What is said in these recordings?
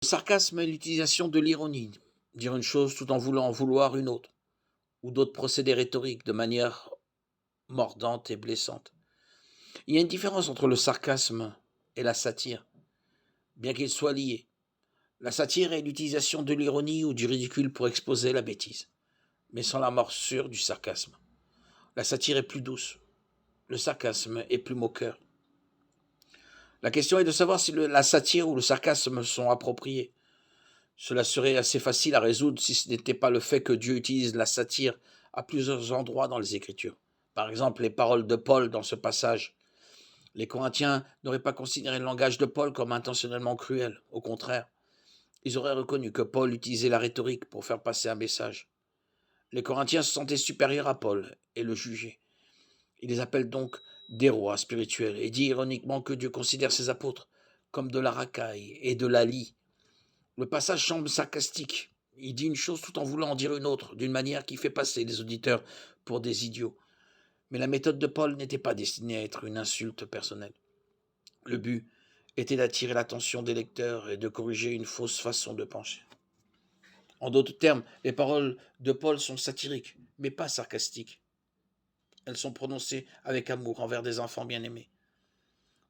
Sarcasme est l'utilisation de l'ironie, dire une chose tout en voulant en vouloir une autre, ou d'autres procédés rhétoriques de manière mordante et blessante. Il y a une différence entre le sarcasme et la satire, bien qu'ils soient liés. La satire est l'utilisation de l'ironie ou du ridicule pour exposer la bêtise, mais sans la morsure du sarcasme. La satire est plus douce, le sarcasme est plus moqueur. La question est de savoir si la satire ou le sarcasme sont appropriés. Cela serait assez facile à résoudre si ce n'était pas le fait que Dieu utilise la satire à plusieurs endroits dans les Écritures. Par exemple, les paroles de Paul dans ce passage. Les Corinthiens n'auraient pas considéré le langage de Paul comme intentionnellement cruel. Au contraire, ils auraient reconnu que Paul utilisait la rhétorique pour faire passer un message. Les Corinthiens se sentaient supérieurs à Paul et le jugeaient. Il les appelle donc des rois spirituels et dit ironiquement que Dieu considère ses apôtres comme de la racaille et de la lie. Le passage semble sarcastique. Il dit une chose tout en voulant en dire une autre, d'une manière qui fait passer les auditeurs pour des idiots. Mais la méthode de Paul n'était pas destinée à être une insulte personnelle. Le but était d'attirer l'attention des lecteurs et de corriger une fausse façon de penser. En d'autres termes, les paroles de Paul sont satiriques, mais pas sarcastiques. Elles sont prononcées avec amour envers des enfants bien-aimés.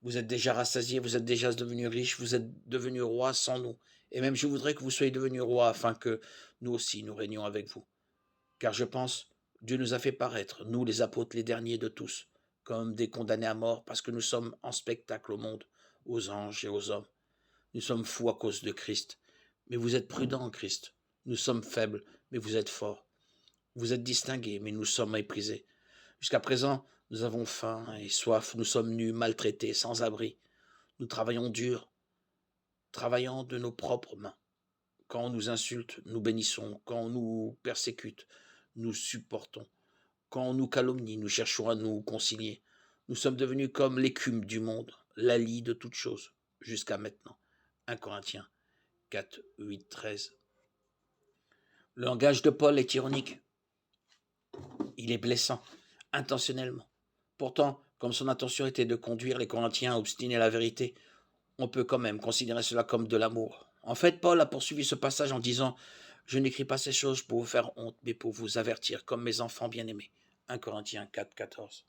Vous êtes déjà rassasiés, vous êtes déjà devenus riches, vous êtes devenus rois sans nous. Et même je voudrais que vous soyez devenus rois afin que nous aussi nous régnions avec vous. Car je pense, Dieu nous a fait paraître, nous les apôtres les derniers de tous, comme des condamnés à mort parce que nous sommes en spectacle au monde, aux anges et aux hommes. Nous sommes fous à cause de Christ. Mais vous êtes prudents en Christ. Nous sommes faibles, mais vous êtes forts. Vous êtes distingués, mais nous sommes méprisés. Jusqu'à présent, nous avons faim et soif, nous sommes nus, maltraités, sans abri. Nous travaillons dur, travaillant de nos propres mains. Quand on nous insulte, nous bénissons. Quand on nous persécute, nous supportons. Quand on nous calomnie, nous cherchons à nous concilier. Nous sommes devenus comme l'écume du monde, la lie de toutes choses, jusqu'à maintenant. 1 Corinthiens 4, 8, 13. Le langage de Paul est ironique. Il est blessant, intentionnellement. Pourtant, comme son intention était de conduire les Corinthiens à obstiner la vérité, on peut quand même considérer cela comme de l'amour. En fait, Paul a poursuivi ce passage en disant « Je n'écris pas ces choses pour vous faire honte, mais pour vous avertir, comme mes enfants bien-aimés. » 1 Corinthiens 4, 14.